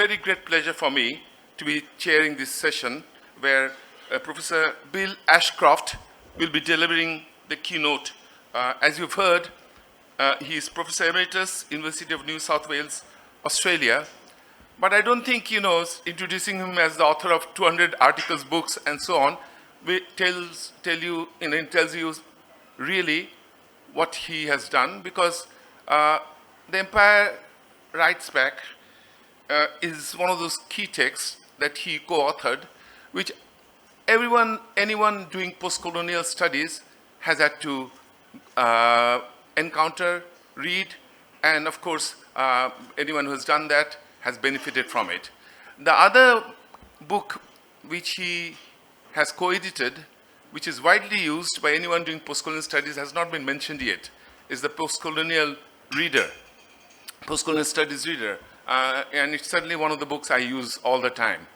Very great pleasure for me to be chairing this session where Professor Bill Ashcroft will be delivering the keynote. As you've heard, he is Professor Emeritus, University of New South Wales, Australia. But I don't think, introducing him as the author of 200 articles, books, and so on, tells you really what he has done, because the Empire Writes Back is one of those key texts that he co-authored, which anyone doing post-colonial studies has had to encounter, read, and of course, anyone who has done that has benefited from it. The other book which he has co-edited, which is widely used by anyone doing post-colonial studies, has not been mentioned yet, is the Postcolonial Studies Reader. And it's certainly one of the books I use all the time.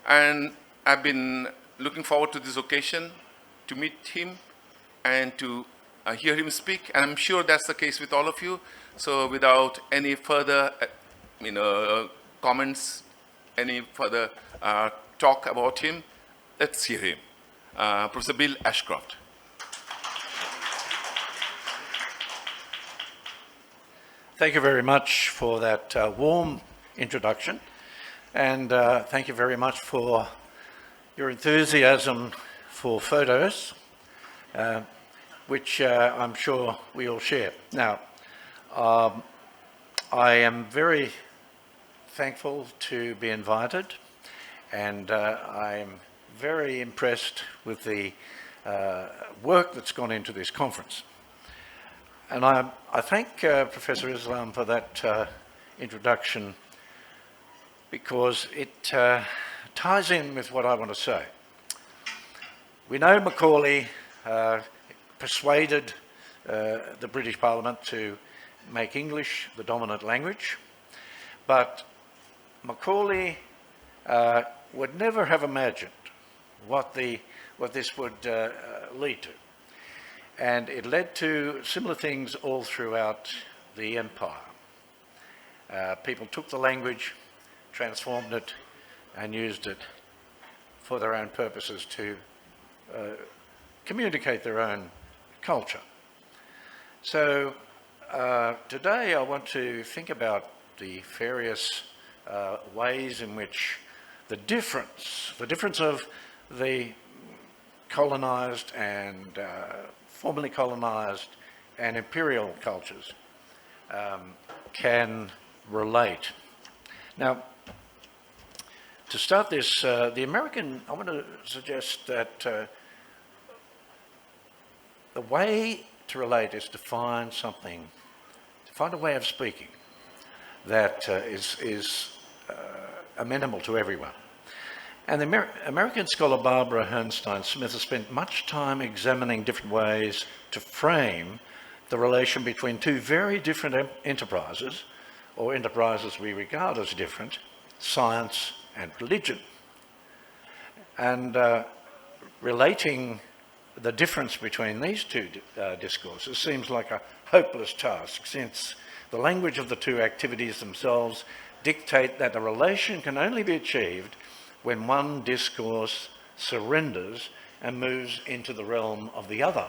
And I've been looking forward to this occasion to meet him and to hear him speak. And I'm sure that's the case with all of you. So without any further comments, any further talk about him, let's hear him. Professor Bill Ashcroft. Thank you very much for that warm introduction, and thank you very much for your enthusiasm for photos, which I'm sure we all share. Now, I am very thankful to be invited, and I'm very impressed with the work that's gone into this conference. And I thank Professor Islam for that introduction, because it ties in with what I want to say. We know Macaulay persuaded the British Parliament to make English the dominant language, but Macaulay would never have imagined what this would lead to. And it led to similar things all throughout the empire. People took the language, transformed it, and used it for their own purposes to communicate their own culture. So today I want to think about the various ways in which the difference of the colonized and formerly colonized and imperial cultures can relate. Now, to start this, I want to suggest that the way to relate is to find a way of speaking that is amenable to everyone. And the American scholar Barbara Herrnstein-Smith has spent much time examining different ways to frame the relation between two very different enterprises, or enterprises we regard as different, science and religion. And relating the difference between these two discourses seems like a hopeless task, since the language of the two activities themselves dictate that the relation can only be achieved when one discourse surrenders and moves into the realm of the other.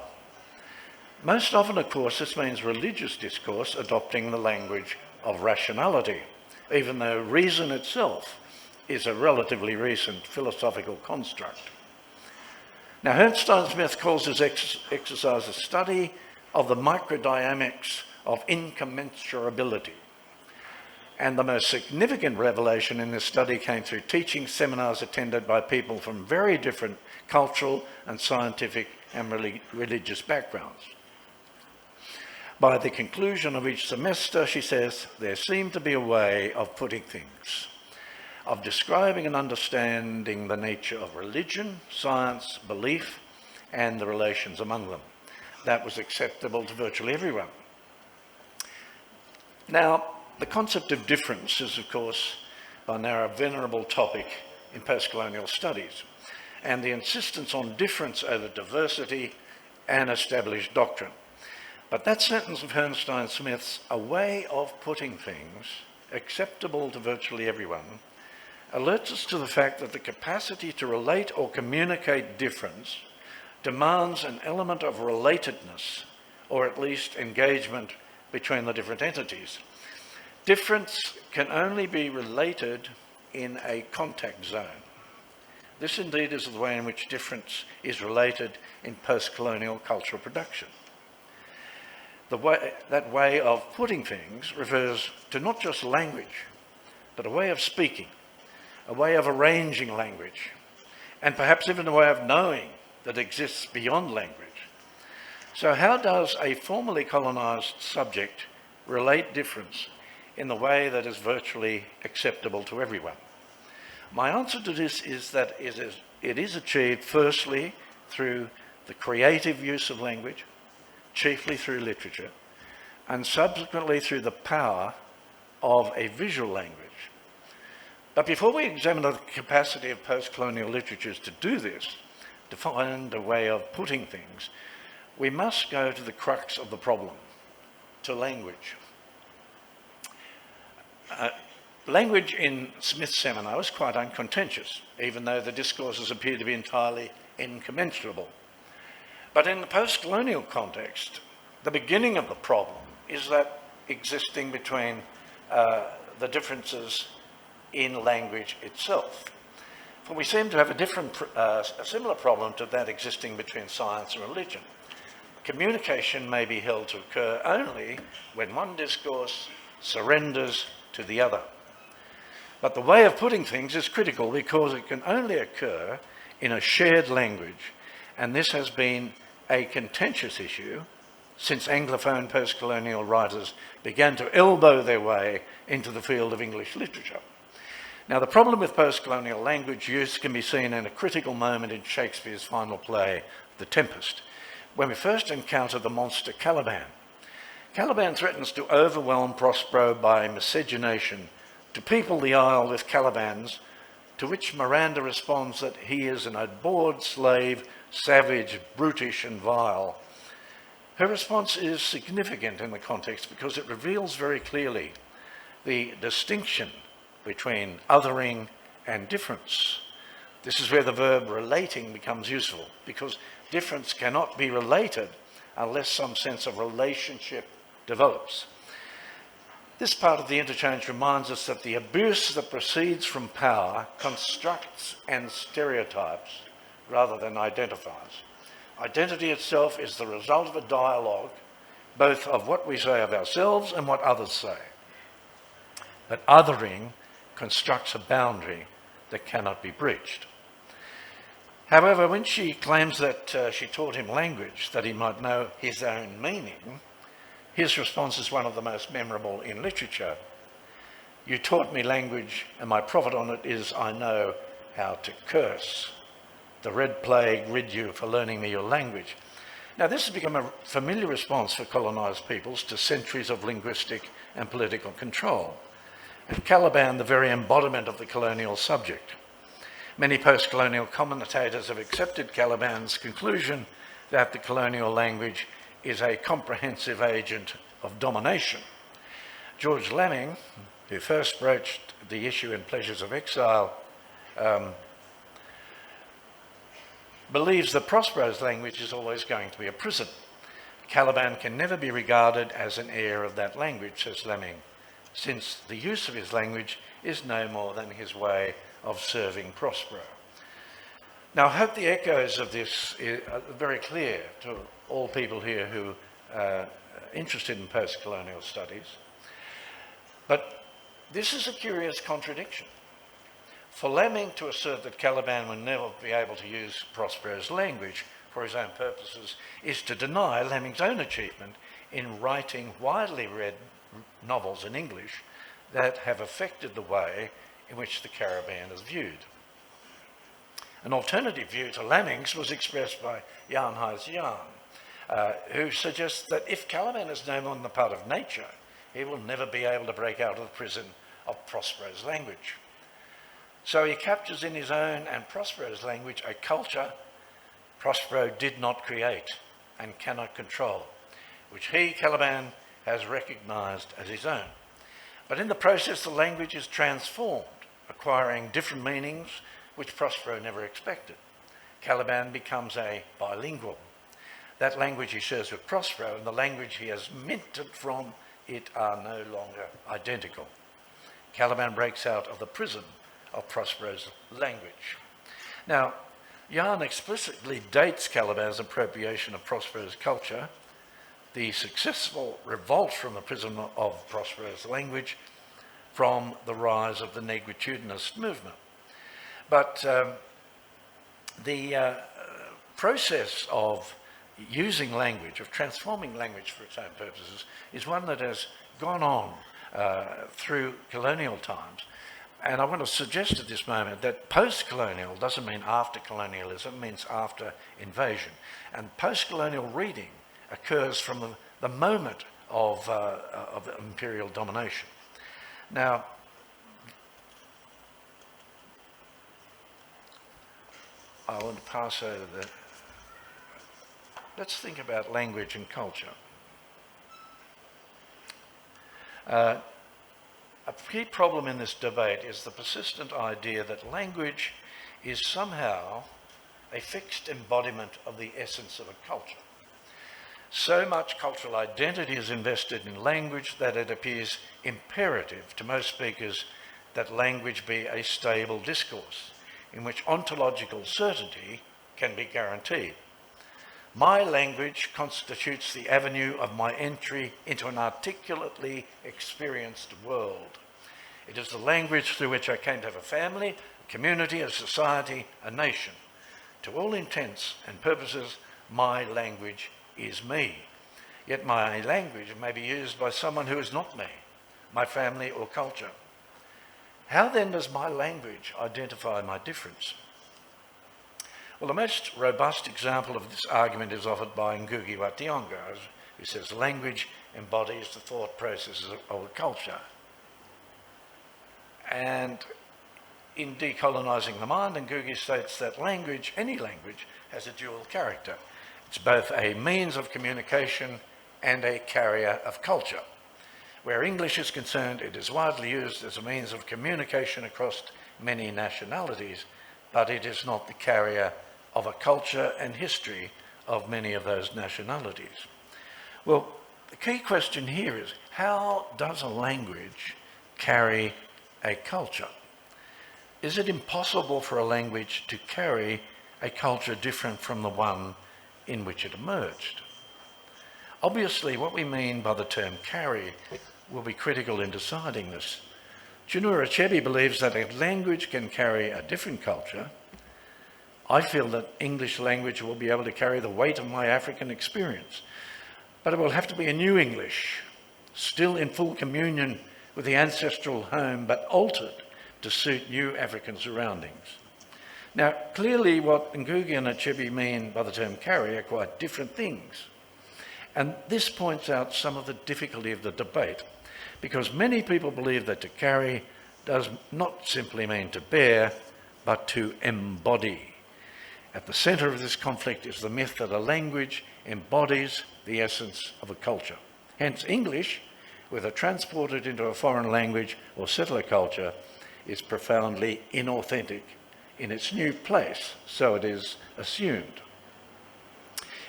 Most often, of course, this means religious discourse adopting the language of rationality, even though reason itself is a relatively recent philosophical construct. Now, Herrnstein-Smith calls this exercise a study of the microdynamics of incommensurability. And the most significant revelation in this study came through teaching seminars attended by people from very different cultural and scientific and religious backgrounds. By the conclusion of each semester, she says, there seemed to be a way of putting things, of describing and understanding the nature of religion, science, belief, and the relations among them. That was acceptable to virtually everyone. Now, the concept of difference is, of course, by now a venerable topic in postcolonial studies, and the insistence on difference over diversity and established doctrine. But that sentence of Herrnstein-Smith's, a way of putting things, acceptable to virtually everyone, alerts us to the fact that the capacity to relate or communicate difference demands an element of relatedness, or at least engagement between the different entities. Difference can only be related in a contact zone. This indeed is the way in which difference is related in post-colonial cultural production. That way of putting things refers to not just language, but a way of speaking, a way of arranging language, and perhaps even a way of knowing that exists beyond language. So how does a formerly colonised subject relate difference in the way that is virtually acceptable to everyone? My answer to this is that it is achieved firstly through the creative use of language, chiefly through literature, and subsequently through the power of a visual language. But before we examine the capacity of post-colonial literatures to do this, to find a way of putting things, we must go to the crux of the problem, to language. Language in Smith's seminar was quite uncontentious, even though the discourses appear to be entirely incommensurable. But in the post-colonial context, the beginning of the problem is that existing between the differences in language itself. For we seem to have a similar problem to that existing between science and religion. Communication may be held to occur only when one discourse surrenders to the other. But the way of putting things is critical because it can only occur in a shared language, and this has been a contentious issue since Anglophone post-colonial writers began to elbow their way into the field of English literature. Now, the problem with post-colonial language use can be seen in a critical moment in Shakespeare's final play, The Tempest, when we first encounter the monster Caliban. Caliban threatens to overwhelm Prospero by miscegenation, to people the isle with Calibans, to which Miranda responds that he is an abhorred slave, savage, brutish and vile. Her response is significant in the context because it reveals very clearly the distinction between othering and difference. This is where the verb relating becomes useful, because difference cannot be related unless some sense of relationship develops. This part of the interchange reminds us that the abuse that proceeds from power constructs and stereotypes rather than identifies. Identity itself is the result of a dialogue, both of what we say of ourselves and what others say. But othering constructs a boundary that cannot be breached. However, when she claims that she taught him language that he might know his own meaning, his response is one of the most memorable in literature. You taught me language, and my profit on it is I know how to curse. The red plague rid you for learning me your language. Now, this has become a familiar response for colonised peoples to centuries of linguistic and political control, and Caliban the very embodiment of the colonial subject. Many post-colonial commentators have accepted Caliban's conclusion that the colonial language is a comprehensive agent of domination. George Lamming, who first broached the issue in Pleasures of Exile, believes that Prospero's language is always going to be a prison. Caliban can never be regarded as an heir of that language, says Lamming, since the use of his language is no more than his way of serving Prospero. Now, I hope the echoes of this are very clear to all people here who are interested in post-colonial studies. But this is a curious contradiction. For Lamming to assert that Caliban will never be able to use Prospero's language for his own purposes is to deny Lamming's own achievement in writing widely read novels in English that have affected the way in which the Caribbean is viewed. An alternative view to Lamming's was expressed by Jan Huys Jan, who suggests that if Caliban is no more than a part of nature, he will never be able to break out of the prison of Prospero's language. So he captures in his own and Prospero's language a culture Prospero did not create and cannot control, which he, Caliban, has recognised as his own. But in the process, the language is transformed, acquiring different meanings which Prospero never expected. Caliban becomes a bilingual. That language he shares with Prospero and the language he has minted from it are no longer identical. Caliban breaks out of the prison of Prospero's language. Now, Jahn explicitly dates Caliban's appropriation of Prospero's culture, the successful revolt from the prison of Prospero's language, from the rise of the negritudenist movement. But the process of using language, of transforming language for its own purposes, is one that has gone on through colonial times. And I want to suggest at this moment that post-colonial doesn't mean after colonialism, it means after invasion. And post-colonial reading occurs from the moment of imperial domination. Now, I want to pass over the... Let's think about language and culture. A key problem in this debate is the persistent idea that language is somehow a fixed embodiment of the essence of a culture. So much cultural identity is invested in language that it appears imperative to most speakers that language be a stable discourse in which ontological certainty can be guaranteed. My language constitutes the avenue of my entry into an articulately experienced world. It is the language through which I came to have a family, a community, a society, a nation. To all intents and purposes, my language is me. Yet my language may be used by someone who is not me, my family or culture. How then does my language identify my difference? Well, the most robust example of this argument is offered by Ngugi wa Thiong'o, who says language embodies the thought processes of a culture. And in Decolonising the Mind, Ngugi states that language, any language, has a dual character. It's both a means of communication and a carrier of culture. Where English is concerned, it is widely used as a means of communication across many nationalities, but it is not the carrier of a culture and history of many of those nationalities. Well, the key question here is, how does a language carry a culture? Is it impossible for a language to carry a culture different from the one in which it emerged? Obviously, what we mean by the term carry will be critical in deciding this. Chinua Achebe believes that a language can carry a different culture. I feel that English language will be able to carry the weight of my African experience, but it will have to be a new English, still in full communion with the ancestral home, but altered to suit new African surroundings. Now, clearly what Ngugi and Achebe mean by the term carry are quite different things. And this points out some of the difficulty of the debate, because many people believe that to carry does not simply mean to bear, but to embody. At the centre of this conflict is the myth that a language embodies the essence of a culture. Hence, English, whether transported into a foreign language or settler culture, is profoundly inauthentic in its new place, so it is assumed.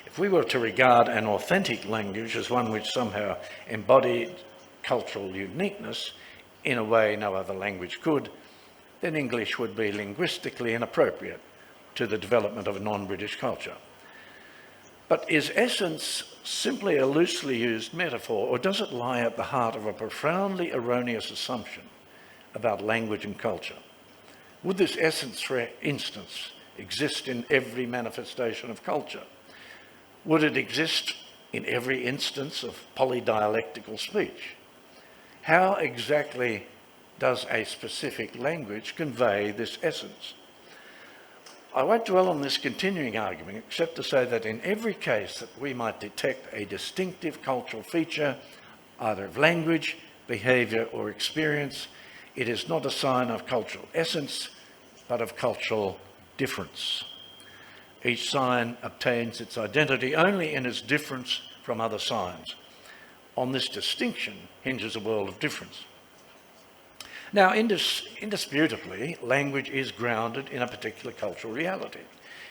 If we were to regard an authentic language as one which somehow embodied cultural uniqueness in a way no other language could, then English would be linguistically inappropriate to the development of a non-British culture. But is essence simply a loosely used metaphor, or does it lie at the heart of a profoundly erroneous assumption about language and culture? Would this essence, for instance, exist in every manifestation of culture? Would it exist in every instance of polydialectical speech? How exactly does a specific language convey this essence? I won't dwell on this continuing argument, except to say that in every case that we might detect a distinctive cultural feature, either of language, behaviour or experience, it is not a sign of cultural essence, but of cultural difference. Each sign obtains its identity only in its difference from other signs. On this distinction hinges a world of difference. Now, indisputably, language is grounded in a particular cultural reality.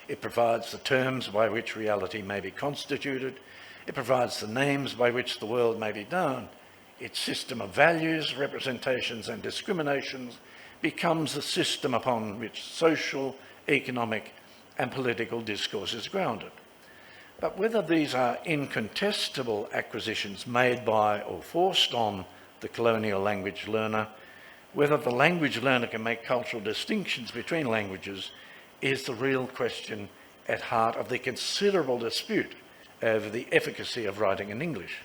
It provides the terms by which reality may be constituted. It provides the names by which the world may be known. Its system of values, representations and discriminations becomes the system upon which social, economic and political discourse is grounded. But whether these are incontestable acquisitions made by or forced on the colonial language learner, whether the language learner can make cultural distinctions between languages is the real question at heart of the considerable dispute over the efficacy of writing in English.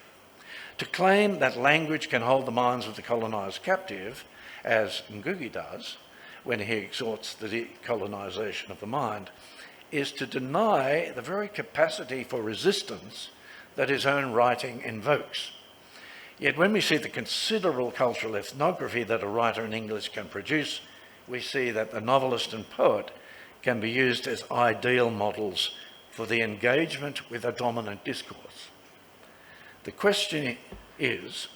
To claim that language can hold the minds of the colonised captive, as Ngugi does when he exhorts the decolonisation of the mind, is to deny the very capacity for resistance that his own writing invokes. Yet when we see the considerable cultural ethnography that a writer in English can produce, we see that the novelist and poet can be used as ideal models for the engagement with a dominant discourse. The question is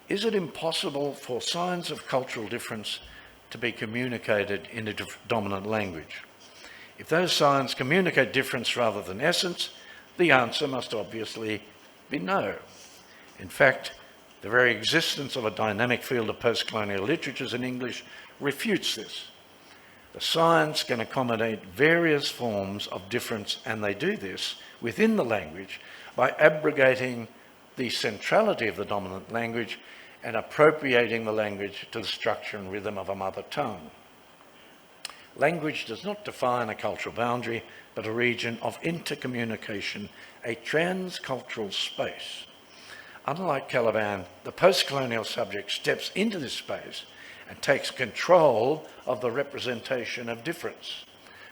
it impossible for signs of cultural difference to be communicated in a dominant language? If those signs communicate difference rather than essence, the answer must obviously be no. In fact, the very existence of a dynamic field of post-colonial literatures in English refutes this. The signs can accommodate various forms of difference, and they do this within the language by abrogating the centrality of the dominant language and appropriating the language to the structure and rhythm of a mother tongue. Language does not define a cultural boundary, but a region of intercommunication, a transcultural space. Unlike Caliban, the post-colonial subject steps into this space and takes control of the representation of difference,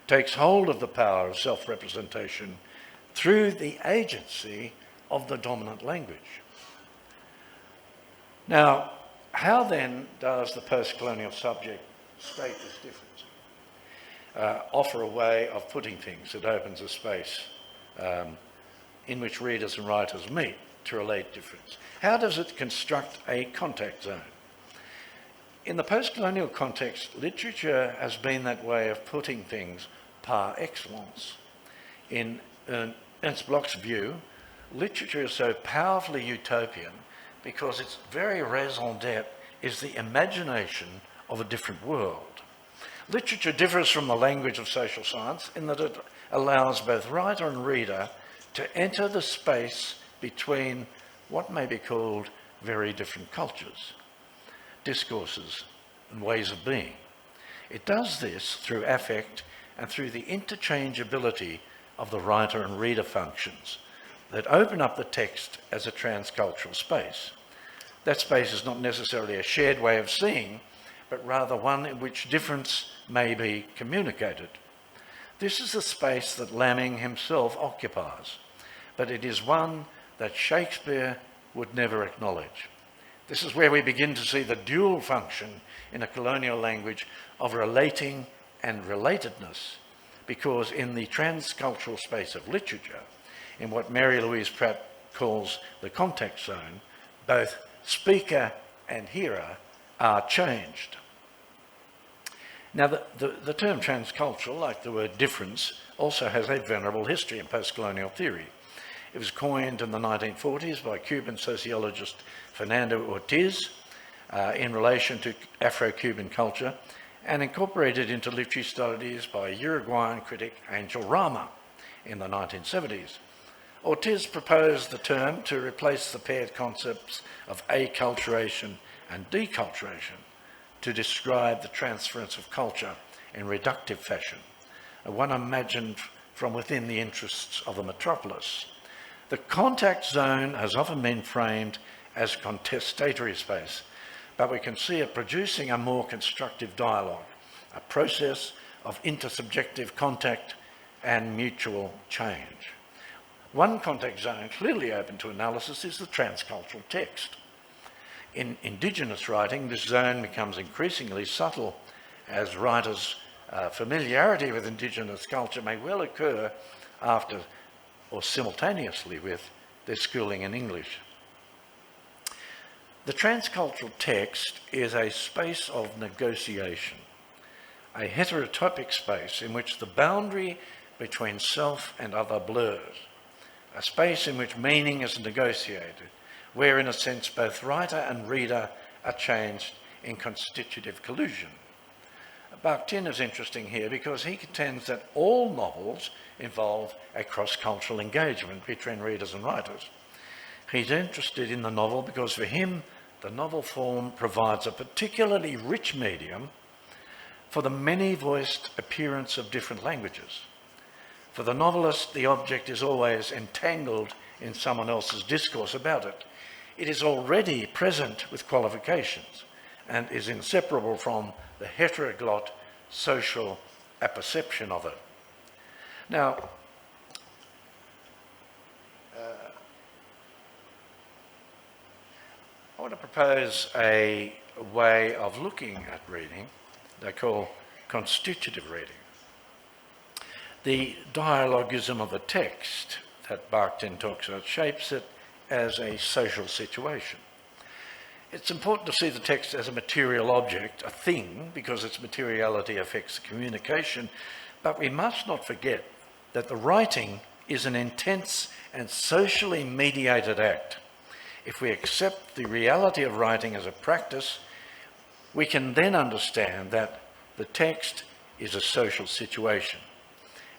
takes hold of the power of self-representation through the agency of the dominant language. Now, how then does the post-colonial subject state this difference? Offer a way of putting things that opens a space in which readers and writers meet to relate difference. How does it construct a contact zone? In the post-colonial context, literature has been that way of putting things par excellence. In Ernst Bloch's view, literature is so powerfully utopian because its very raison d'etre is the imagination of a different world. Literature differs from the language of social science in that it allows both writer and reader to enter the space between what may be called very different cultures, discourses, and ways of being. It does this through affect and through the interchangeability of the writer and reader functions that open up the text as a transcultural space. That space is not necessarily a shared way of seeing, but rather one in which difference may be communicated. This is the space that Lamming himself occupies, but it is one that Shakespeare would never acknowledge. This is where we begin to see the dual function in a colonial language of relating and relatedness, because in the transcultural space of literature, in what Mary Louise Pratt calls the contact zone, both speaker and hearer are changed. Now, the term transcultural, like the word difference, also has a venerable history in post-colonial theory. It was coined in the 1940s by Cuban sociologist Fernando Ortiz in relation to Afro-Cuban culture, and incorporated into literary studies by Uruguayan critic Angel Rama in the 1970s. Ortiz proposed the term to replace the paired concepts of acculturation and deculturation to describe the transference of culture in reductive fashion, one imagined from within the interests of the metropolis. The contact zone has often been framed as contestatory space, but we can see it producing a more constructive dialogue, a process of intersubjective contact and mutual change. One contact zone clearly open to analysis is the transcultural text. In Indigenous writing, this zone becomes increasingly subtle as writers' familiarity with Indigenous culture may well occur after or simultaneously with their schooling in English. The transcultural text is a space of negotiation, a heterotopic space in which the boundary between self and other blurs, a space in which meaning is negotiated, where in a sense both writer and reader are changed in constitutive collusion. Bakhtin is interesting here because he contends that all novels involve a cross-cultural engagement between readers and writers. He's interested in the novel because for him, the novel form provides a particularly rich medium for the many-voiced appearance of different languages. For the novelist, the object is always entangled in someone else's discourse about it. It is already present with qualifications and is inseparable from the heteroglot social apperception of it. Now, I want to propose a way of looking at reading they call constitutive reading. The dialogism of the text that Bakhtin talks about shapes it as a social situation. It's important to see the text as a material object, a thing, because its materiality affects the communication, but we must not forget that the writing is an intense and socially mediated act. If we accept the reality of writing as a practice, we can then understand that the text is a social situation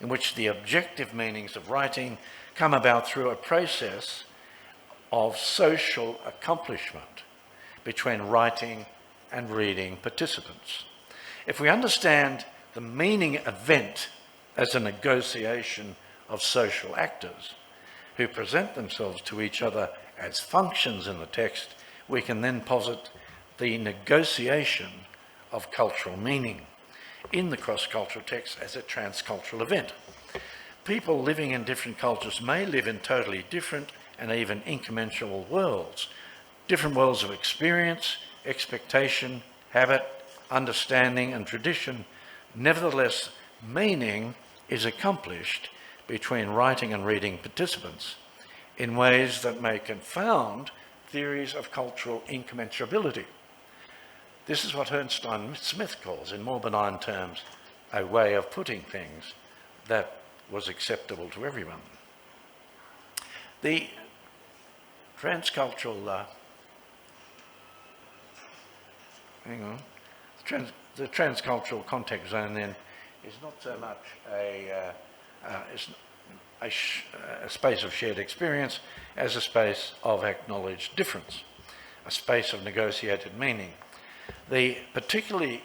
in which the objective meanings of writing come about through a process of social accomplishment between writing and reading participants. If we understand the meaning event as a negotiation of social actors who present themselves to each other as functions in the text, we can then posit the negotiation of cultural meaning in the cross-cultural text as a transcultural event. People living in different cultures may live in totally different and even incommensurable worlds, different worlds of experience, expectation, habit, understanding and tradition. Nevertheless, meaning is accomplished between writing and reading participants in ways that may confound theories of cultural incommensurability. This is what Ernstine Smith calls, in more benign terms, a way of putting things that was acceptable to everyone. The transcultural, the transcultural context zone then is not so much a space of shared experience as a space of acknowledged difference, a space of negotiated meaning. The particular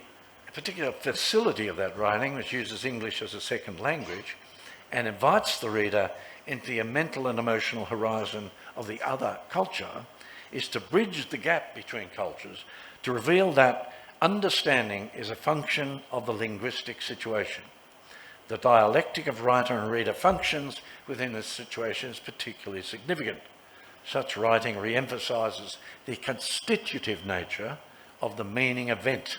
facility of that writing, which uses English as a second language and invites the reader into the mental and emotional horizon of the other culture, is to bridge the gap between cultures, to reveal that understanding is a function of the linguistic situation. The dialectic of writer and reader functions within this situation is particularly significant. Such writing re-emphasises the constitutive nature of the meaning event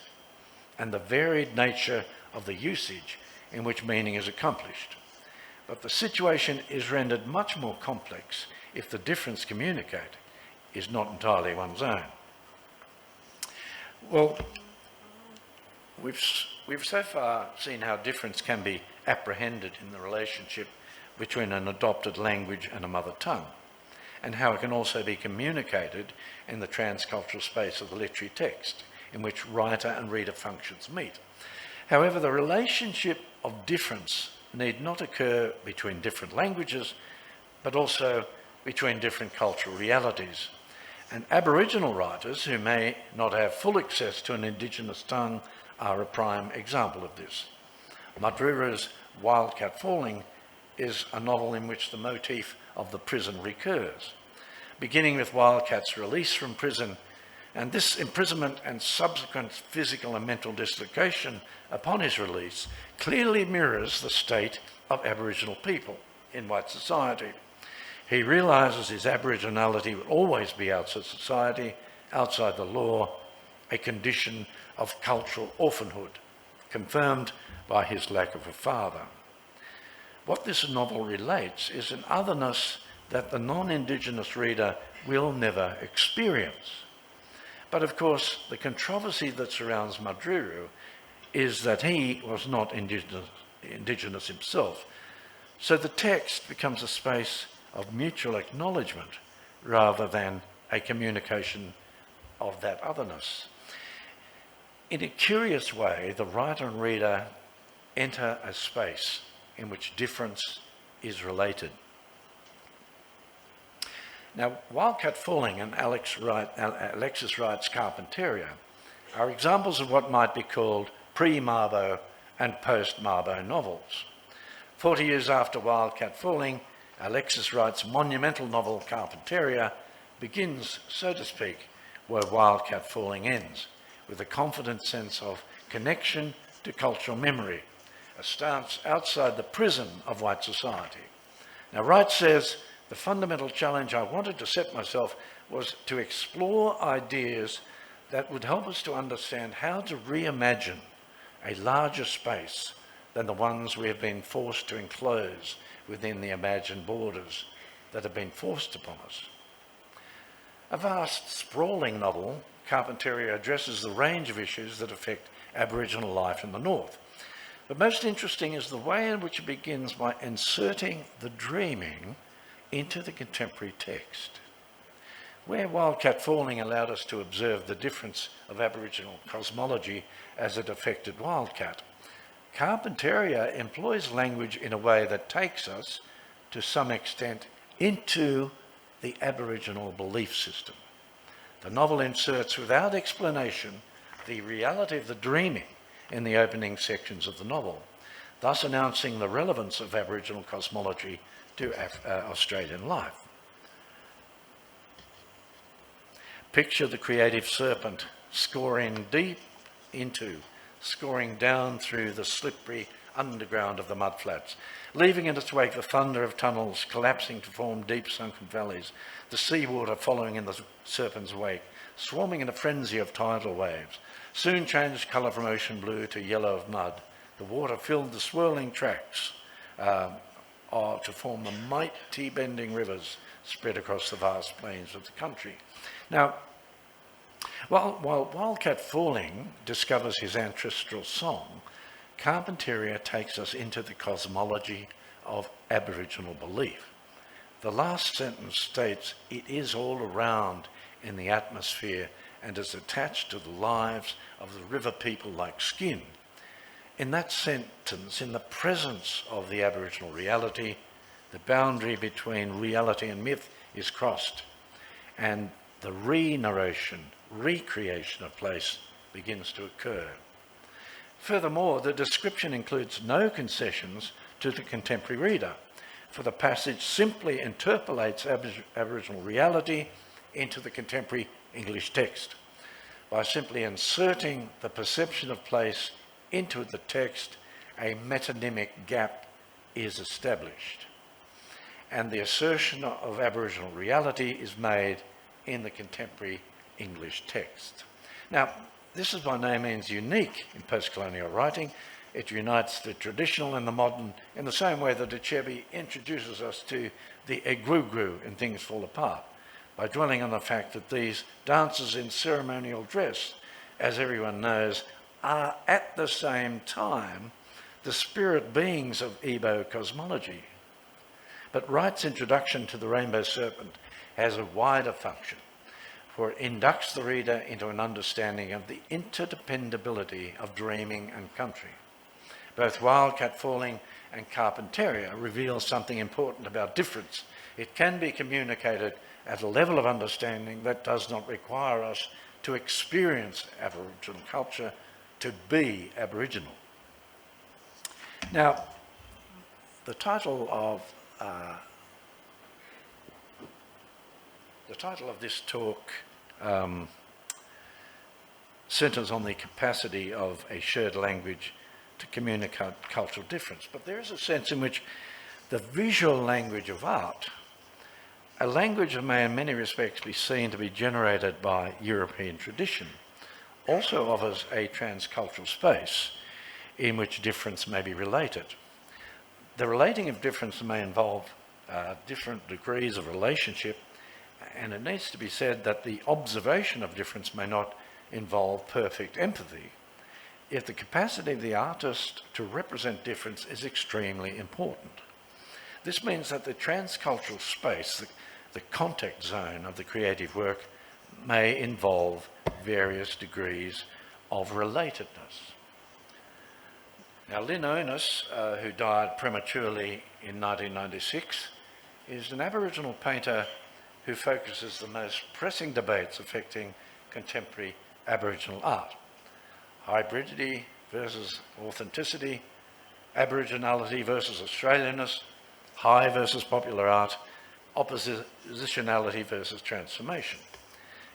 and the varied nature of the usage in which meaning is accomplished. But the situation is rendered much more complex if the difference communicated is not entirely one's own. Well, we've so far seen how difference can be apprehended in the relationship between an adopted language and a mother tongue, and how it can also be communicated in the transcultural space of the literary text, in which writer and reader functions meet. However, the relationship of difference need not occur between different languages, but also between different cultural realities. And Aboriginal writers who may not have full access to an Indigenous tongue are a prime example of this. Madrura's Wildcat Falling is a novel in which the motif of the prison recurs, beginning with Wildcat's release from prison, and this imprisonment and subsequent physical and mental dislocation upon his release clearly mirrors the state of Aboriginal people in white society. He realises his Aboriginality will always be outside society, outside the law, a condition of cultural orphanhood, confirmed by his lack of a father. What this novel relates is an otherness that the non-Indigenous reader will never experience. But of course, the controversy that surrounds Madriru is that he was not indigenous himself. So the text becomes a space of mutual acknowledgement rather than a communication of that otherness. In a curious way, the writer and reader enter a space in which difference is related. Now, Wildcat Falling and Alexis Wright's Carpentaria are examples of what might be called pre-Mabo and post-Mabo novels. 40 years after Wildcat Falling, Alexis Wright's monumental novel Carpentaria begins, so to speak, where Wildcat Falling ends, with a confident sense of connection to cultural memory, a stance outside the prison of white society. Now, Wright says, the fundamental challenge I wanted to set myself was to explore ideas that would help us to understand how to reimagine a larger space than the ones we have been forced to enclose within the imagined borders that have been forced upon us. A vast, sprawling novel, Carpentaria addresses the range of issues that affect Aboriginal life in the North. But most interesting is the way in which it begins by inserting the dreaming into the contemporary text. Where Wildcat Falling allowed us to observe the difference of Aboriginal cosmology as it affected Wildcat, Carpentaria employs language in a way that takes us, to some extent, into the Aboriginal belief system. The novel inserts, without explanation, the reality of the dreaming in the opening sections of the novel, thus announcing the relevance of Aboriginal cosmology to Australian life. Picture the creative serpent scoring down through the slippery underground of the mudflats, leaving in its wake the thunder of tunnels collapsing to form deep sunken valleys, the seawater following in the serpent's wake, swarming in a frenzy of tidal waves. Soon changed colour from ocean blue to yellow of mud. The water filled the swirling tracks to form the mighty bending rivers spread across the vast plains of the country. Now, while Wildcat Falling discovers his ancestral song, Carpentaria takes us into the cosmology of Aboriginal belief. The last sentence states, "It is all around in the atmosphere and is attached to the lives of the river people like skin." In that sentence, in the presence of the Aboriginal reality, the boundary between reality and myth is crossed, and the re-narration, recreation of place begins to occur. Furthermore, the description includes no concessions to the contemporary reader, for the passage simply interpolates Aboriginal reality into the contemporary English text. By simply inserting the perception of place into the text, a metonymic gap is established, and the assertion of Aboriginal reality is made in the contemporary English text. Now, this is by no means unique in postcolonial writing. It unites the traditional and the modern in the same way that Achebe introduces us to the egrugru in Things Fall Apart, by dwelling on the fact that these dancers in ceremonial dress, as everyone knows, are at the same time the spirit beings of Igbo cosmology. But Wright's introduction to the Rainbow Serpent has a wider function, for it inducts the reader into an understanding of the interdependability of dreaming and country. Both Wildcat Falling and Carpentaria reveal something important about difference. It can be communicated at a level of understanding that does not require us to experience Aboriginal culture, to be Aboriginal. Now, the title of this talk centres on the capacity of a shared language to communicate cultural difference. But there is a sense in which the visual language of art, a language that may in many respects be seen to be generated by European tradition, also offers a transcultural space in which difference may be related. The relating of difference may involve different degrees of relationship and it needs to be said that the observation of difference may not involve perfect empathy, yet the capacity of the artist to represent difference is extremely important. This means that the transcultural space, the contact zone of the creative work, may involve various degrees of relatedness. Now, Lynn Ernest, who died prematurely in 1996, is an Aboriginal painter who focuses the most pressing debates affecting contemporary Aboriginal art: hybridity versus authenticity, Aboriginality versus Australianness, high versus popular art, oppositionality versus transformation.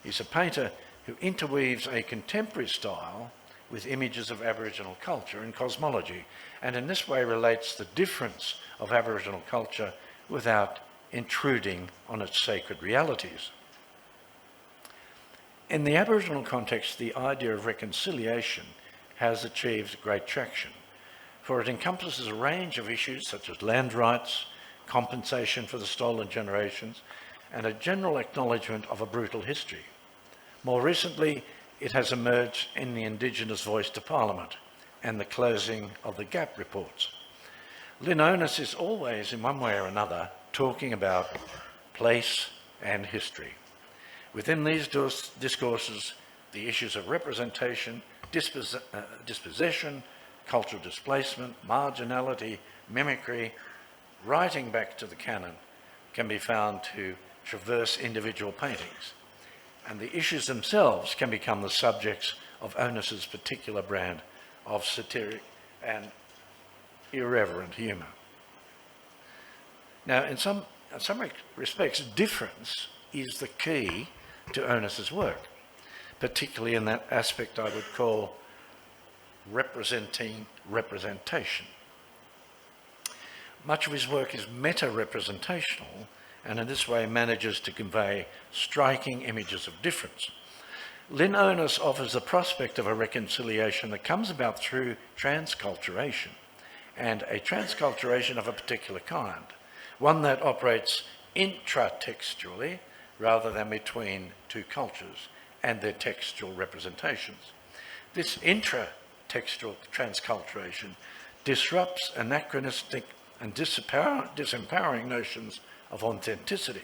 He's a painter who interweaves a contemporary style with images of Aboriginal culture and cosmology, and in this way relates the difference of Aboriginal culture without intruding on its sacred realities. In the Aboriginal context, the idea of reconciliation has achieved great traction, for it encompasses a range of issues such as land rights, compensation for the stolen generations, and a general acknowledgement of a brutal history. More recently, it has emerged in the Indigenous voice to Parliament and the closing of the GAP reports. Lynn Ernest is always, in one way or another, talking about place and history. Within these discourses, the issues of representation, dispossession, cultural displacement, marginality, mimicry, writing back to the canon, can be found to traverse individual paintings. And the issues themselves can become the subjects of Ernest's particular brand of satiric and irreverent humour. Now, in some respects, difference is the key to Ernest's work, particularly in that aspect I would call representing representation. Much of his work is meta-representational, and in this way manages to convey striking images of difference. Lynn Ernest offers the prospect of a reconciliation that comes about through transculturation, and a transculturation of a particular kind, one that operates intratextually rather than between two cultures and their textual representations. This intratextual transculturation disrupts anachronistic and disempowering notions of authenticity.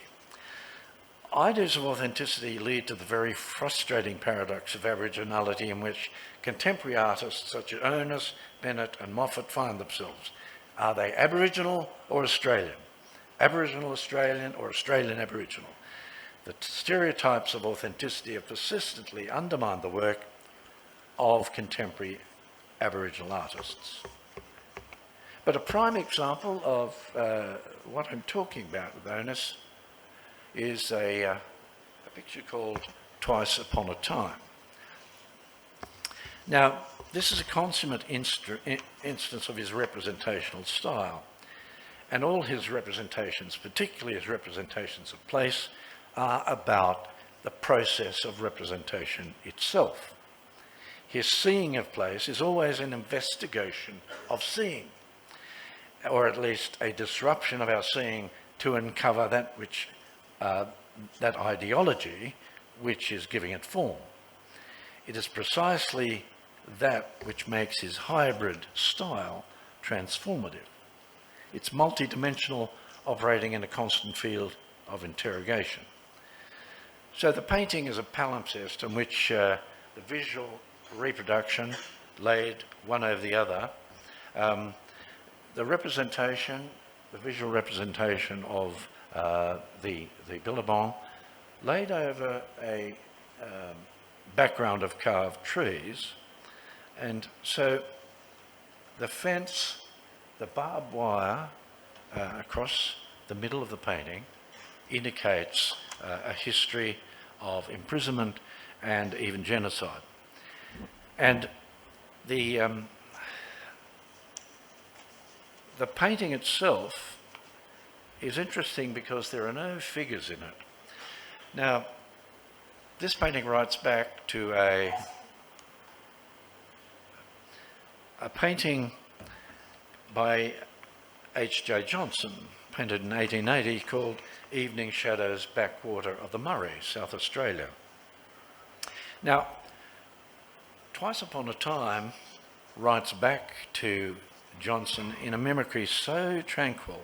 Ideas of authenticity lead to the very frustrating paradox of Aboriginality in which contemporary artists such as Ernest, Bennett and Moffat find themselves. Are they Aboriginal or Australian? Aboriginal Australian or Australian Aboriginal? The stereotypes of authenticity have persistently undermined the work of contemporary Aboriginal artists. But a prime example of what I'm talking about with Ernest is a picture called Twice Upon a Time. Now, this is a consummate instance of his representational style, and all his representations, particularly his representations of place, are about the process of representation itself. His seeing of place is always an investigation of seeing, or at least a disruption of our seeing to uncover that which that ideology which is giving it form. It is precisely that which makes his hybrid style transformative. It's multidimensional, operating in a constant field of interrogation. So the painting is a palimpsest in which the visual reproduction laid one over the other, the representation, the visual representation of the billabong laid over a background of carved trees, and so the fence, the barbed wire across the middle of the painting indicates a history of imprisonment and even genocide. And the painting itself is interesting because there are no figures in it. Now, this painting writes back to a painting by H.J. Johnson, painted in 1880, called Evening Shadows, Backwater of the Murray, South Australia. Now, Twice Upon a Time writes back to Johnson in a mimicry so tranquil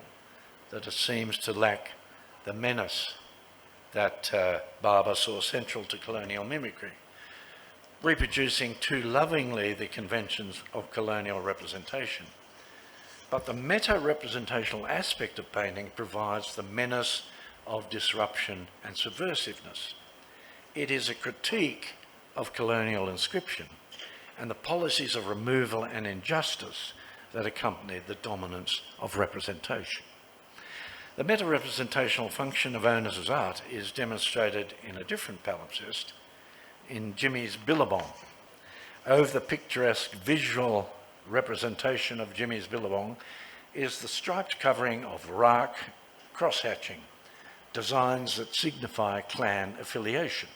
that it seems to lack the menace that Barber saw central to colonial mimicry, reproducing too lovingly the conventions of colonial representation. But the meta-representational aspect of painting provides the menace of disruption and subversiveness. It is a critique of colonial inscription and the policies of removal and injustice that accompanied the dominance of representation. The meta-representational function of Onus's art is demonstrated in a different palimpsest in Jimmy's Billabong. Over the picturesque visual representation of Jimmy's Billabong is the striped covering of raak cross-hatching, designs that signify clan affiliation.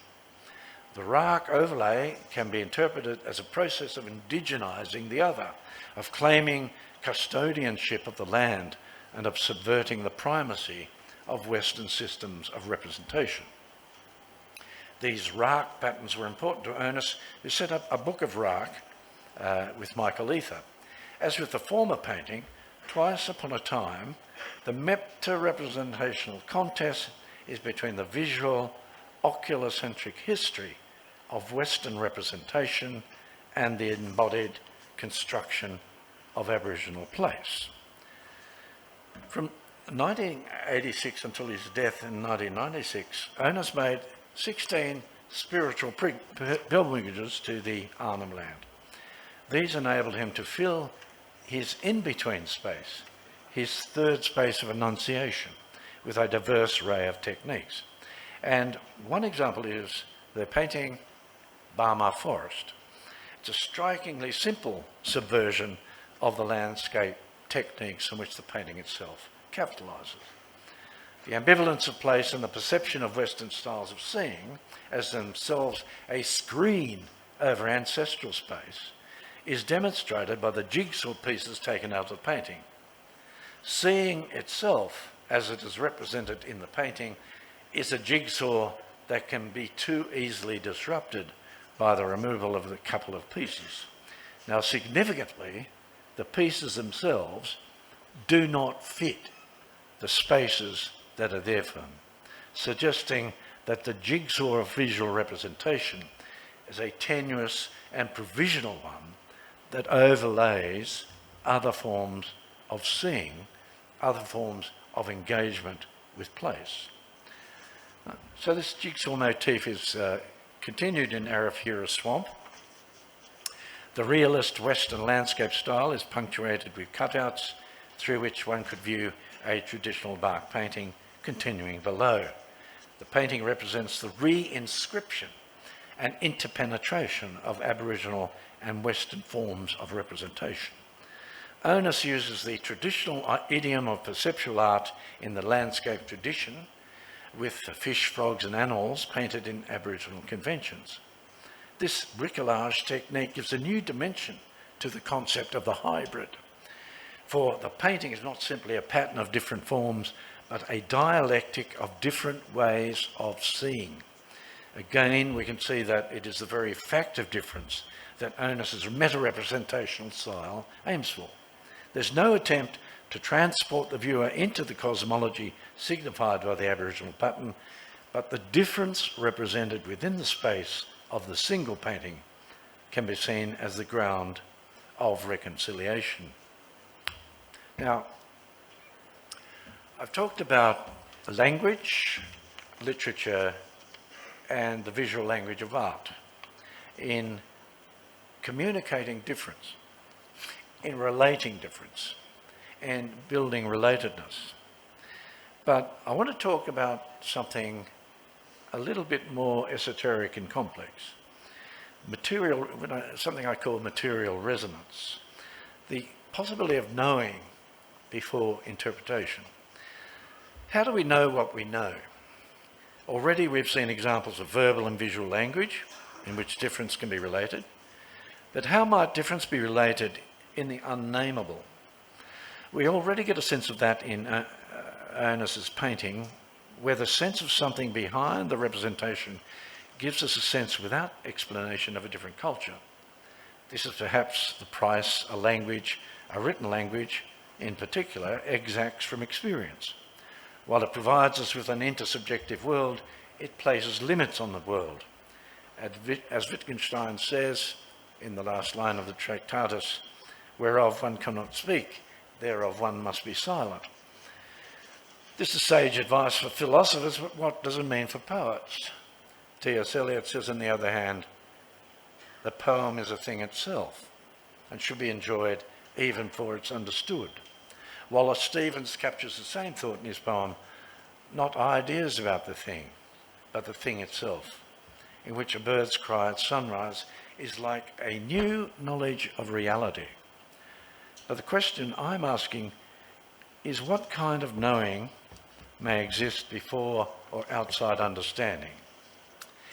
The raak overlay can be interpreted as a process of indigenising the other, of claiming custodianship of the land, and of subverting the primacy of Western systems of representation. These raak patterns were important to Onus, who set up a book of raak with Michael Ether. As with the former painting, Twice Upon a Time, the meta-representational contest is between the visual, oculocentric history of Western representation and the embodied construction of Aboriginal place. From 1986 until his death in 1996, Onus made 16 spiritual pilgrimages to the Arnhem Land. These enabled him to fill his in-between space, his third space of enunciation, with a diverse array of techniques. And one example is the painting Barmah Forest. It's a strikingly simple subversion of the landscape techniques on which the painting itself capitalises. The ambivalence of place and the perception of Western styles of seeing as themselves a screen over ancestral space is demonstrated by the jigsaw pieces taken out of the painting. Seeing itself, as it is represented in the painting, is a jigsaw that can be too easily disrupted by the removal of a couple of pieces. Now, significantly, the pieces themselves do not fit the spaces that are there for them, suggesting that the jigsaw of visual representation is a tenuous and provisional one that overlays other forms of seeing, other forms of engagement with place. So this jigsaw motif is continued in Arafura Swamp. The realist Western landscape style is punctuated with cutouts through which one could view a traditional bark painting continuing below. The painting represents the re-inscription and interpenetration of Aboriginal and Western forms of representation. Onus uses the traditional idiom of perceptual art in the landscape tradition with fish, frogs and animals painted in Aboriginal conventions. This bricolage technique gives a new dimension to the concept of the hybrid, for the painting is not simply a pattern of different forms, but a dialectic of different ways of seeing. Again, we can see that it is the very fact of difference that Onus's meta-representational style aims for. There's no attempt to transport the viewer into the cosmology signified by the Aboriginal pattern, but the difference represented within the space of the single painting can be seen as the ground of reconciliation. Now, I've talked about language, literature, and the visual language of art in communicating difference, in relating difference, and building relatedness. But I want to talk about something a little bit more esoteric and complex. Something I call material resonance. The possibility of knowing before interpretation. How do we know what we know? Already we've seen examples of verbal and visual language in which difference can be related. But how might difference be related in the unnameable? We already get a sense of that in Ernest's painting, where the sense of something behind the representation gives us a sense without explanation of a different culture. This is perhaps the price a language, a written language in particular, exacts from experience. While it provides us with an intersubjective world, it places limits on the world. As Wittgenstein says in the last line of the Tractatus, whereof one cannot speak, thereof one must be silent. This is sage advice for philosophers, but what does it mean for poets? T.S. Eliot says, on the other hand, the poem is a thing itself and should be enjoyed even for it's understood. Wallace Stevens captures the same thought in his poem, not ideas about the thing, but the thing itself, in which a bird's cry at sunrise is like a new knowledge of reality. But the question I'm asking is what kind of knowing may exist before or outside understanding?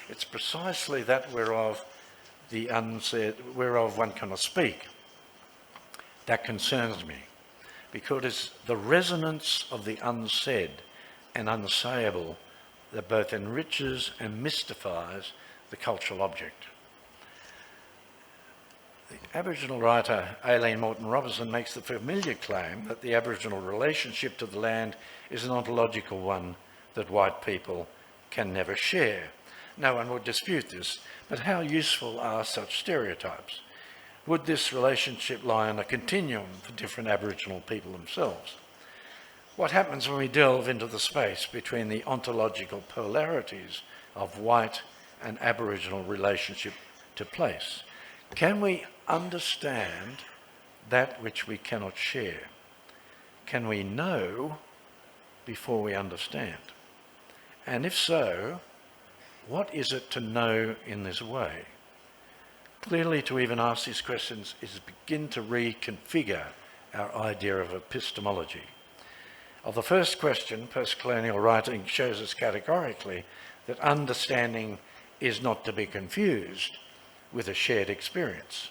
It's precisely that whereof the unsaid, whereof one cannot speak, that concerns me, because it's the resonance of the unsaid and unsayable that both enriches and mystifies the cultural object. The Aboriginal writer Aileen Morton Robertson makes the familiar claim that the Aboriginal relationship to the land is an ontological one that white people can never share. No one would dispute this, but how useful are such stereotypes? Would this relationship lie on a continuum for different Aboriginal people themselves? What happens when we delve into the space between the ontological polarities of white and Aboriginal relationship to place? Can we understand that which we cannot share? Can we know before we understand? And if so, what is it to know in this way? Clearly, to even ask these questions is begin to reconfigure our idea of epistemology. Of the first question, postcolonial writing shows us categorically that understanding is not to be confused with a shared experience.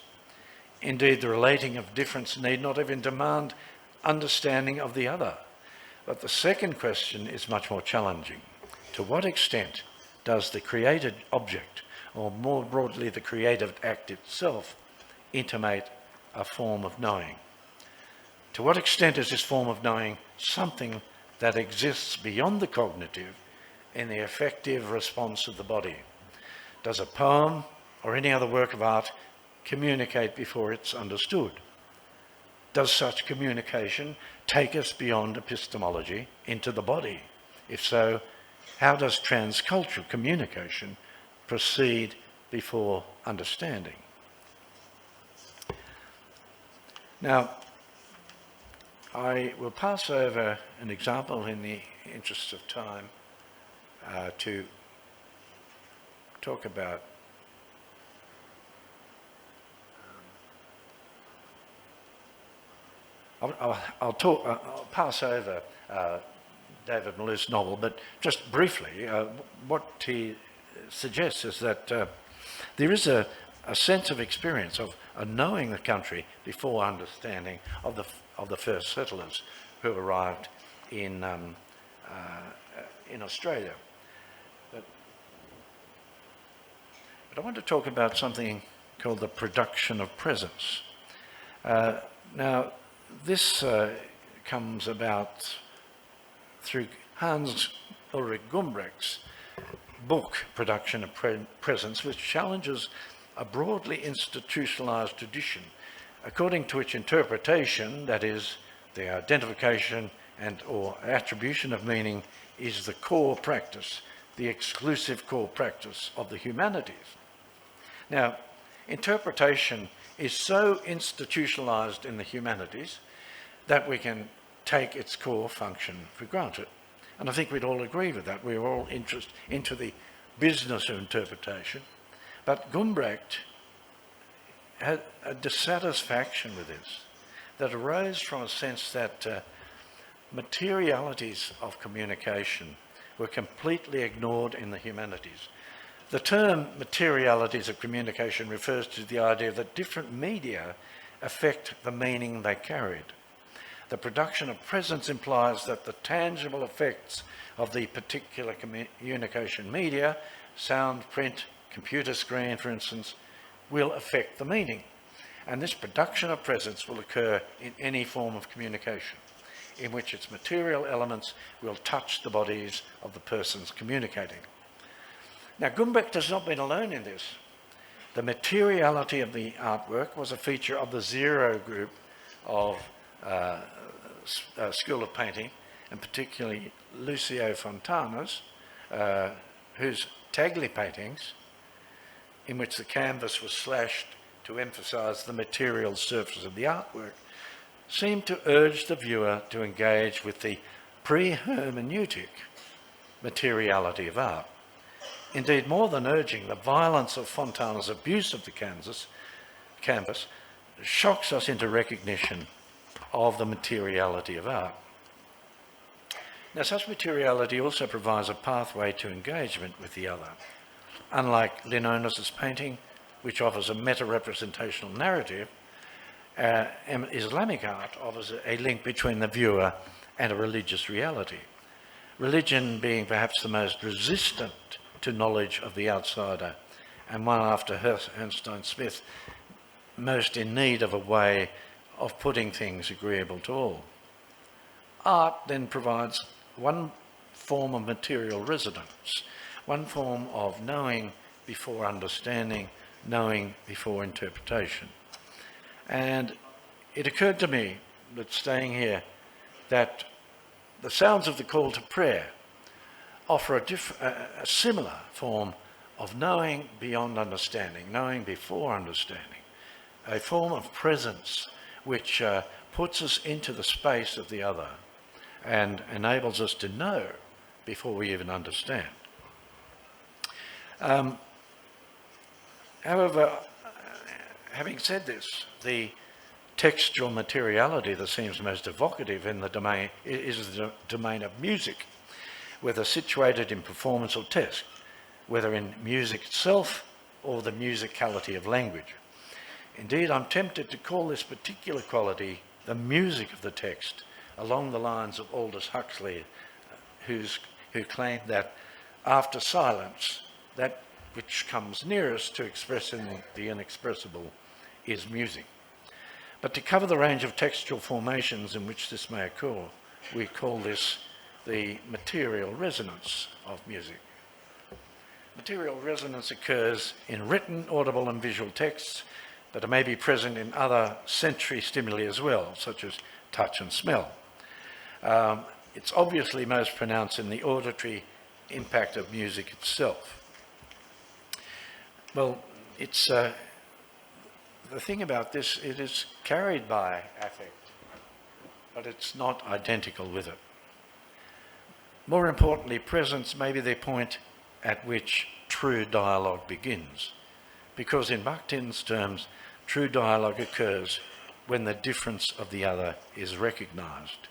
Indeed, the relating of difference need not even demand understanding of the other. But the second question is much more challenging. To what extent does the created object, or more broadly the creative act itself, intimate a form of knowing? To what extent is this form of knowing something that exists beyond the cognitive in the effective response of the body? Does a poem or any other work of art communicate before it's understood? Does such communication take us beyond epistemology into the body? If so, how does transcultural communication proceed before understanding? Now, I will pass over an example in the interest of time to talk about I'll pass over David Malouf's novel, but just briefly, what he suggests is that there is a sense of experience of knowing the country before understanding of the first settlers who arrived in Australia. But I want to talk about something called the production of presence. Now, this comes about through Hans Ulrich Gumbrecht's book, Production of Presence, which challenges a broadly institutionalized tradition, according to which interpretation, that is, the identification and or attribution of meaning, is the core practice, the exclusive core practice of the humanities. Now, interpretation is so institutionalized in the humanities that we can take its core function for granted. And I think we'd all agree with that. We're all interested into the business of interpretation. But Gumbrecht had a dissatisfaction with this that arose from a sense that materialities of communication were completely ignored in the humanities. The term materialities of communication refers to the idea that different media affect the meaning they carried. The production of presence implies that the tangible effects of the particular communication media, sound, print, computer screen, for instance, will affect the meaning. And this production of presence will occur in any form of communication in which its material elements will touch the bodies of the persons communicating. Now, Gumbrecht has not been alone in this. The materiality of the artwork was a feature of the Zero group of School of Painting, and particularly Lucio Fontana's, whose Tagli paintings, in which the canvas was slashed to emphasise the material surface of the artwork, seemed to urge the viewer to engage with the pre-hermeneutic materiality of art. Indeed, more than urging, the violence of Fontana's abuse of the canvas shocks us into recognition of the materiality of art. Now, such materiality also provides a pathway to engagement with the other. Unlike Linones's painting, which offers a meta-representational narrative, Islamic art offers a link between the viewer and a religious reality. Religion being perhaps the most resistant to knowledge of the outsider, and one after Ernestine Smith, most in need of a way of putting things agreeable to all. Art then provides one form of material residence, one form of knowing before understanding, knowing before interpretation. And it occurred to me that staying here that the sounds of the call to prayer offer a similar form of knowing beyond understanding, knowing before understanding, a form of presence which puts us into the space of the other and enables us to know before we even understand. However, having said this, the textual materiality that seems most evocative in the domain is the domain of music, whether situated in performance or text, whether in music itself or the musicality of language. Indeed, I'm tempted to call this particular quality the music of the text, along the lines of Aldous Huxley, who claimed that after silence, that which comes nearest to expressing the inexpressible is music. But to cover the range of textual formations in which this may occur, we call this the material resonance of music. Material resonance occurs in written, audible and visual texts, but it may be present in other sensory stimuli as well, such as touch and smell. It's obviously most pronounced in the auditory impact of music itself. Well, it's the thing about this, it is carried by affect, but it's not identical with it. More importantly, presence may be the point at which true dialogue begins, because in Bakhtin's terms, true dialogue occurs when the difference of the other is recognised.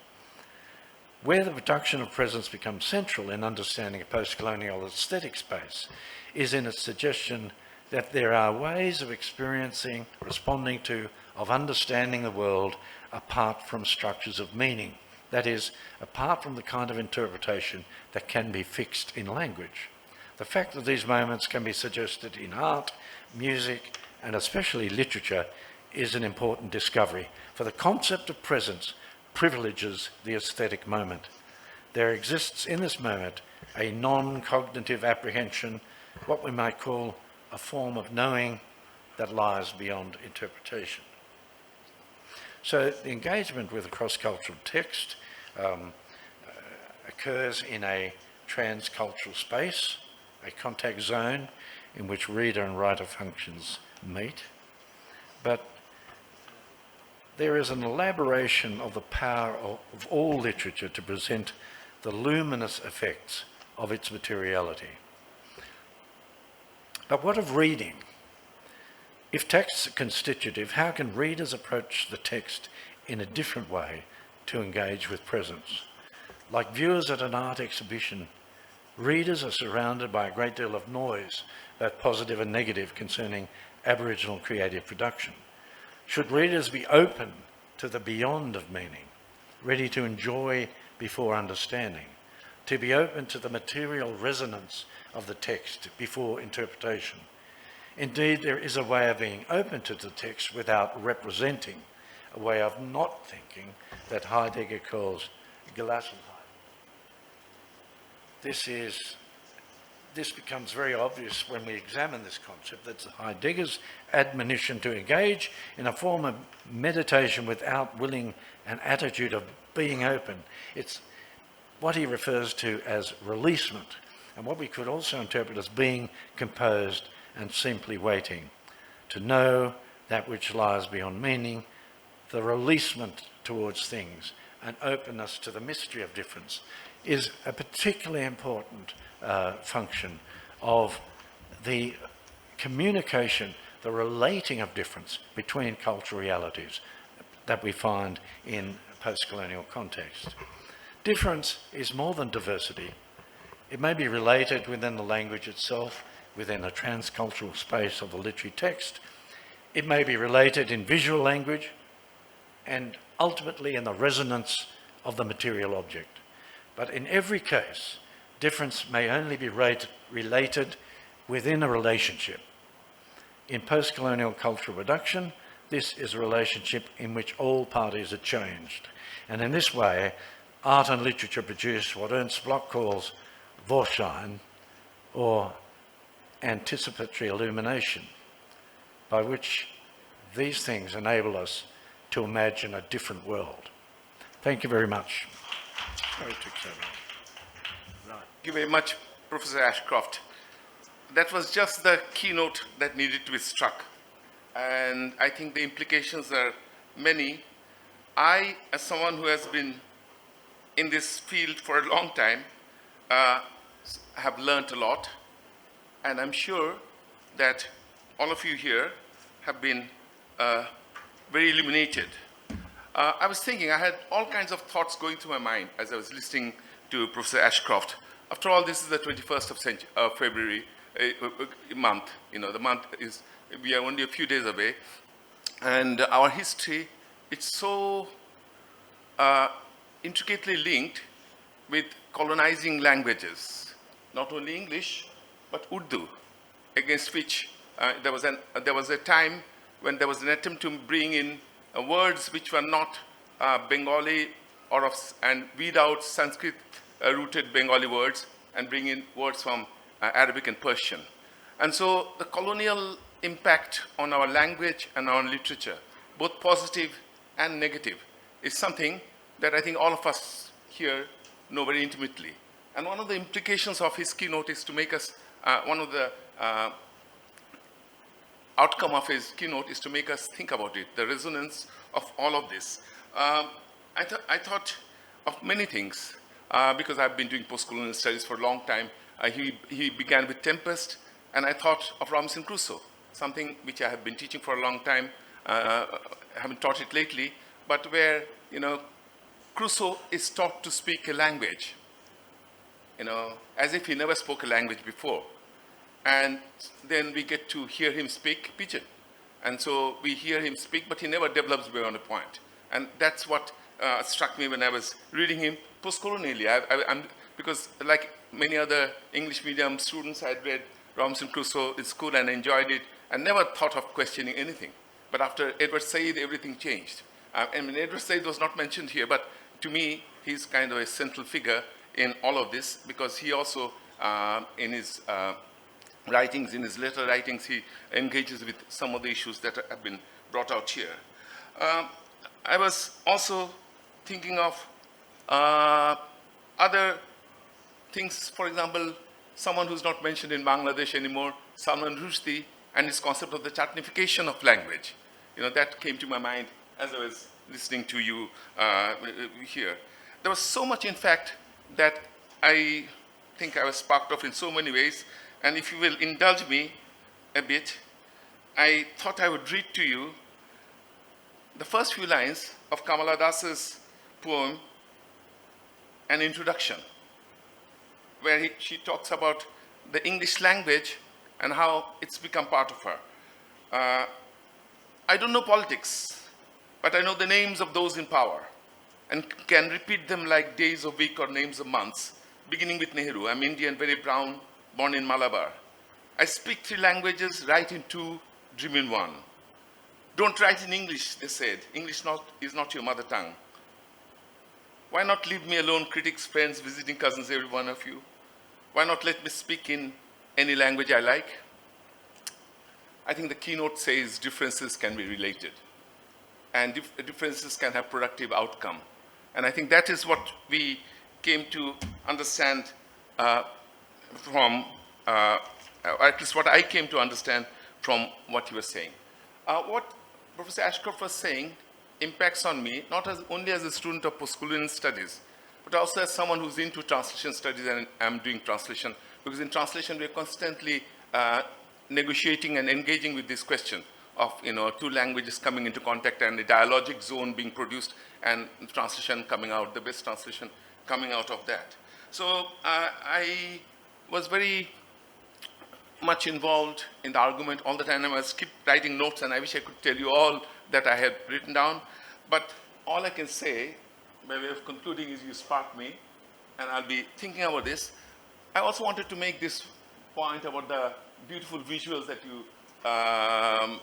Where the production of presence becomes central in understanding a post-colonial aesthetic space is in its suggestion that there are ways of experiencing, responding to, of understanding the world apart from structures of meaning. That is, apart from the kind of interpretation that can be fixed in language. The fact that these moments can be suggested in art, music, and especially literature is an important discovery, for the concept of presence privileges the aesthetic moment. There exists in this moment a non-cognitive apprehension, what we might call a form of knowing that lies beyond interpretation. So the engagement with a cross-cultural text occurs in a transcultural space, a contact zone in which reader and writer functions meet, but there is an elaboration of the power of all literature to present the luminous effects of its materiality. But what of reading? If texts are constitutive, how can readers approach the text in a different way to engage with presence? Like viewers at an art exhibition, readers are surrounded by a great deal of noise, both positive and negative, concerning Aboriginal creative production. Should readers be open to the beyond of meaning? ready to enjoy before understanding, to be open to the material resonance of the text before interpretation. Indeed, there is a way of being open to the text without representing, a way of not thinking that Heidegger calls Gelassenheit. This becomes very obvious when we examine this concept. That's Heidegger's admonition to engage in a form of meditation without willing an attitude of being open. It's what he refers to as releasement, and what we could also interpret as being composed and simply waiting, to know that which lies beyond meaning, the releasement towards things, and openness to the mystery of difference is a particularly important function of the communication, the relating of difference between cultural realities that we find in post-colonial context. Difference is more than diversity. It may be related within the language itself, within a transcultural space of the literary text. It may be related in visual language, and ultimately in the resonance of the material object. But in every case, difference may only be related within a relationship. In post-colonial cultural reduction, this is a relationship in which all parties are changed. And in this way, art and literature produce what Ernst Bloch calls Vorschein, or anticipatory illumination, by which these things enable us to imagine a different world. Thank you very much. Sorry it took so long. Right. Thank you very much, Professor Ashcroft. That was just the keynote that needed to be struck. And I think the implications are many. I, as someone who has been in this field for a long time, have learned a lot. And I'm sure that all of you here have been very illuminated. I was thinking, I had all kinds of thoughts going through my mind as I was listening to Professor Ashcroft. After all, this is the 21st of February month. You know, the month is, we are only a few days away. And our history, it's so intricately linked with colonizing languages, not only English, but Urdu, against which there was a time when there was an attempt to bring in words which were not Bengali and weed out Sanskrit-rooted Bengali words and bring in words from Arabic and Persian. And so the colonial impact on our language and our literature, both positive and negative, is something that I think all of us here know very intimately. And one of the implications of his keynote is to make us, one of the outcome of his keynote is to make us think about it, the resonance of all of this. I thought of many things because I've been doing postcolonial studies for a long time. He began with Tempest, and I thought of Robinson Crusoe, something which I have been teaching for a long time. I haven't taught it lately, but where, you know, Crusoe is taught to speak a language, you know, as if he never spoke a language before. And then we get to hear him speak Pidgin. And so we hear him speak, but he never develops beyond a point. And that's what struck me when I was reading him postcolonially. Because like many other English medium students, I had read Robinson Crusoe in school and enjoyed it and never thought of questioning anything. But after Edward Said, everything changed. I mean, Edward Said was not mentioned here, but to me, he's kind of a central figure in all of this, because he also, in his writings, in his letter writings, he engages with some of the issues that have been brought out here. I was also thinking of other things, for example, someone who's not mentioned in Bangladesh anymore, Salman Rushdie, and his concept of the chatnification of language. You know, that came to my mind as I was listening to you here. There was so much, in fact, that I think I was sparked off in so many ways. And if you will indulge me a bit, I thought I would read to you the first few lines of Kamala Das's poem, An Introduction, where she talks about the English language and how it's become part of her. I don't know politics, but I know the names of those in power. and can repeat them like days of week or names of months, beginning with Nehru. I'm Indian, very brown, born in Malabar. I speak 3 languages, write in 2, dream in 1. Don't write in English, they said. English is not your mother tongue. Why not leave me alone, critics, friends, visiting cousins, every one of you? Why not let me speak in any language I like? I think the keynote says differences can be related, and differences can have productive outcome. And I think that is what we came to understand from, or at least what I came to understand from what you were saying. What Professor Ashcroft was saying impacts on me, not only as a student of postcolonial studies, but also as someone who's into translation studies, and I'm doing translation, because in translation we're constantly negotiating and engaging with this question of 2 languages coming into contact and a dialogic zone being produced, and translation coming out, the best translation coming out of that. So I was very much involved in the argument all the time. I was keep writing notes, and I wish I could tell you all that I had written down. But all I can say, by way of concluding, is you sparked me, and I'll be thinking about this. I also wanted to make this point about the beautiful visuals that you that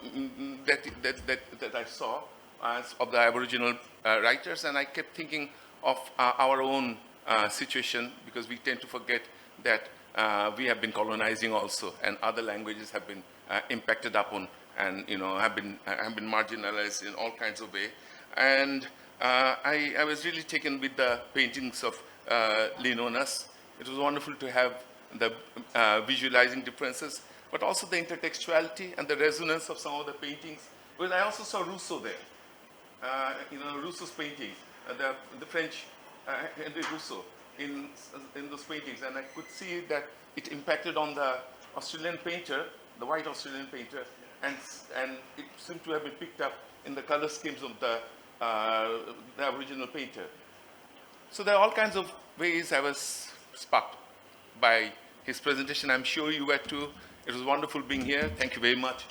I saw of the Aboriginal writers, and I kept thinking of our own situation, because we tend to forget that we have been colonizing also, and other languages have been impacted upon, and have been marginalized in all kinds of ways. And I was really taken with the paintings of Linonas. It was wonderful to have the visualizing differences, but also the intertextuality and the resonance of some of the paintings. Because I also saw Rousseau there. Rousseau's painting, the French Henri Rousseau in those paintings, and I could see that it impacted on the Australian painter, the white Australian painter, and it seemed to have been picked up in the color schemes of the Aboriginal painter. So there are all kinds of ways I was sparked by his presentation. I'm sure you were too. It was wonderful being here. Thank you very much.